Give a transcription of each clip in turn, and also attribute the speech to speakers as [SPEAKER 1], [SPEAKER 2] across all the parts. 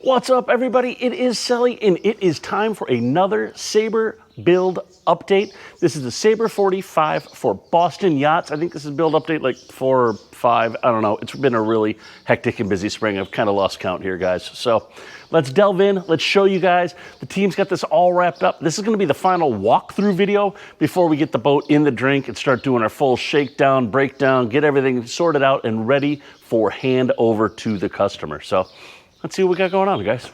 [SPEAKER 1] What's up, everybody? It is Sully, and it is time for another Sabre build update. This is the Sabre 45 for Boston Yachts. I think this is build update like 4 or 5. I don't know. It's been a really hectic and busy spring. I've kind of lost count here, guys. So let's delve in. Let's show you guys. The team's got this all wrapped up. This is going to be the final walkthrough video before we get the boat in the drink and start doing our full shakedown, breakdown, get everything sorted out and ready for hand over to the customer. So let's see what we got going on, guys.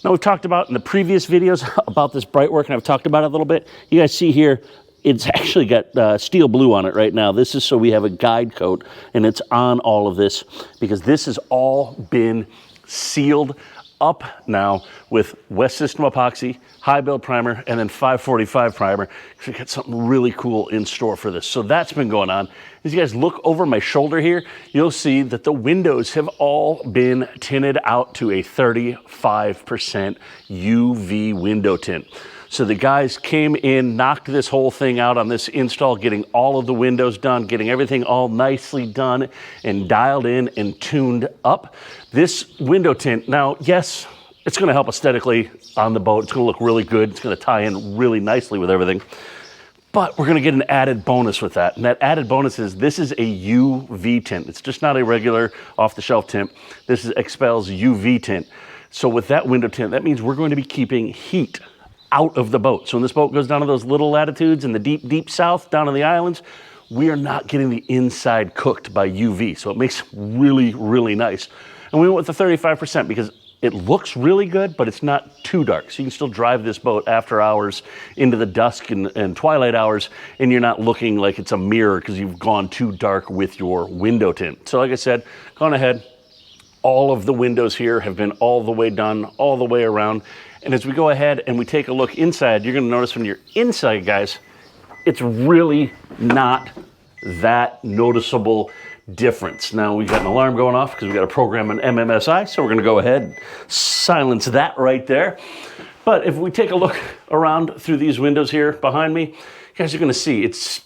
[SPEAKER 1] Now, we've talked about in the previous videos about this bright work, and I've talked about it a little bit. You guys see here, it's actually got steel blue on it right now. This is so we have a guide coat, and it's on all of this because this has all been sealed up now with West System epoxy, high build primer, and then 545 primer. So we got something really cool in store for this. So that's been going on. As you guys look over my shoulder here, you'll see that the windows have all been tinted out to a 35% UV window tint. So the guys came in, knocked this whole thing out on this install, getting all of the windows done, getting everything all nicely done and dialed in and tuned up. This window tint, now, yes, it's going to help aesthetically on the boat. It's going to look really good. It's going to tie in really nicely with everything. But we're going to get an added bonus with that. And that added bonus is this is a UV tint. It's just not a regular off-the-shelf tint. This is XPEL's UV tint. So with that window tint, that means we're going to be keeping heat out of the boat. So when this boat goes down to those little latitudes in the deep, deep south, down on the islands, we are not getting the inside cooked by UV. So it makes really, really nice. And we went with the 35% because it looks really good, but it's not too dark. So you can still drive this boat after hours into the dusk and twilight hours, and you're not looking like it's a mirror because you've gone too dark with your window tint. So like I said, gone ahead. All of the windows here have been all the way done, all the way around. And as we go ahead and we take a look inside, you're going to notice when you're inside, guys, it's really not that noticeable difference. Now, we've got an alarm going off because we've got to program an MMSI, so we're going to go ahead and silence that right there. But if we take a look around through these windows here behind me, you guys are going to see it's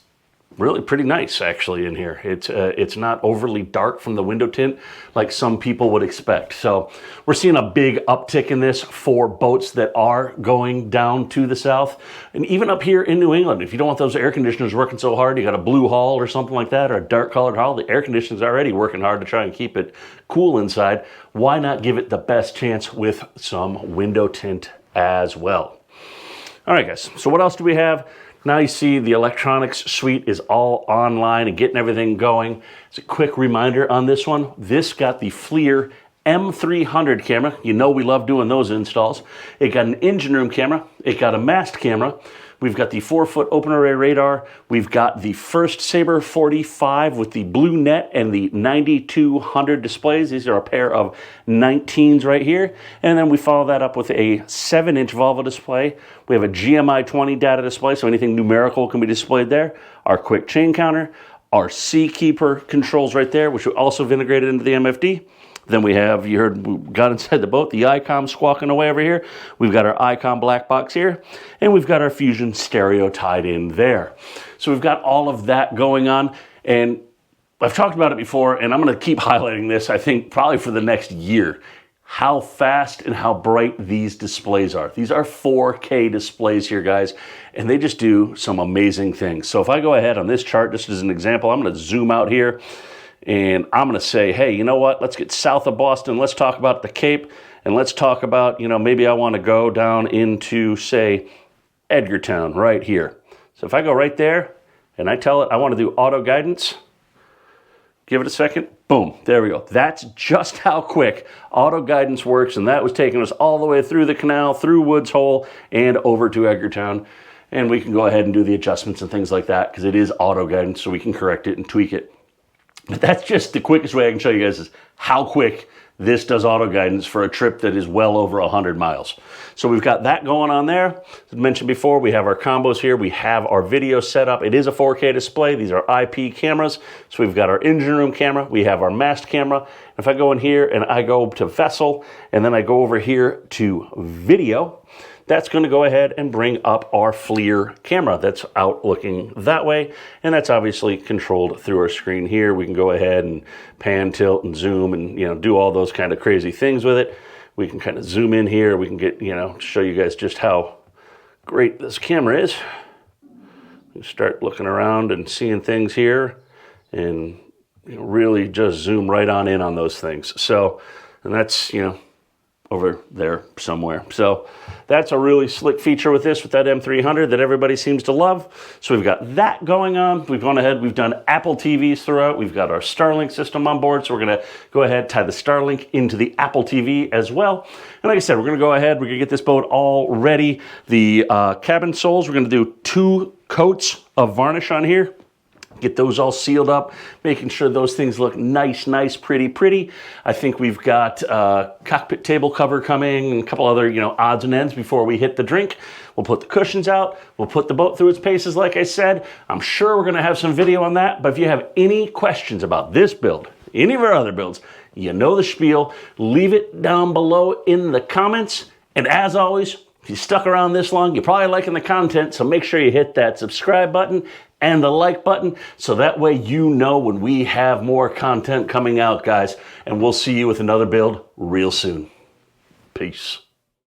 [SPEAKER 1] really pretty nice actually in here. It's not overly dark from the window tint like some people would expect. So we're seeing a big uptick in this for boats that are going down to the south. And even up here in New England, if you don't want those air conditioners working so hard, you got a blue hull or something like that, or a dark colored hull, the air conditioner's already working hard to try and keep it cool inside. Why not give it the best chance with some window tint as well? All right, guys, so what else do we have? Now you see the electronics suite is all online and getting everything going. It's a quick reminder on this one. This got the FLIR M300 camera. You know we love doing those installs. It got an engine room camera. It got a mast camera. We've got the 4-foot open array radar. We've got the first Sabre 45 with the blue net and the 9200 displays. These are a pair of 19s right here. And then we follow that up with a 7-inch Volvo display. We have a GMI 20 data display, so anything numerical can be displayed there. Our quick chain counter, our Seakeeper controls right there, which we also have integrated into the MFD. Then we have, you heard, we got inside the boat, the ICOM squawking away over here. We've got our ICOM black box here, and we've got our Fusion stereo tied in there. So we've got all of that going on, and I've talked about it before, and I'm going to keep highlighting this, I think, probably for the next year, how fast and how bright these displays are. These are 4K displays here, guys, and they just do some amazing things. So if I go ahead on this chart, just as an example, I'm going to zoom out here. And I'm going to say, hey, you know what? Let's get south of Boston. Let's talk about the Cape. And let's talk about, maybe I want to go down into, say, Edgartown right here. So if I go right there and I tell it I want to do auto guidance, give it a second. Boom. There we go. That's just how quick auto guidance works. And that was taking us all the way through the canal, through Woods Hole, and over to Edgartown. And we can go ahead and do the adjustments and things like that because it is auto guidance, so we can correct it and tweak it. But that's just the quickest way I can show you guys is how quick this does auto guidance for a trip that is well over 100 miles. So we've got that going on there. As I mentioned before, we have our combos here. We have our video set up. It is a 4K display. These are IP cameras. So we've got our engine room camera. We have our mast camera. If I go in here and I go to vessel, and then I go over here to video, that's going to go ahead and bring up our FLIR camera that's out looking that way, and that's obviously controlled through our screen here. We can go ahead and pan, tilt, and zoom, and do all those kind of crazy things with it. We can kind of zoom in here. We can get, you know, show you guys just how great this camera is. You start looking around and seeing things here, and you know, really just zoom right on in on those things. So, and that's, you know, over there somewhere. So that's a really slick feature with this, with that M300 that everybody seems to love. So we've got that going on. We've gone ahead, we've done Apple TVs throughout. We've got our Starlink system on board. So we're gonna go ahead, tie the Starlink into the Apple TV as well. And like I said, we're gonna go ahead, we're gonna get this boat all ready. The cabin soles, we're gonna do 2 coats of varnish on here. Get those all sealed up, making sure those things look nice, pretty. I think we've got cockpit table cover coming and a couple other, you know, odds and ends before we hit the drink. We'll put the cushions out. We'll put the boat through its paces, like I said. I'm sure we're gonna have some video on that, but if you have any questions about this build, any of our other builds, you know the spiel, leave it down below in the comments. And as always, if you stuck around this long, you're probably liking the content, so make sure you hit that subscribe button and the like button, so that way you know when we have more content coming out, guys. And we'll see you with another build real soon. Peace.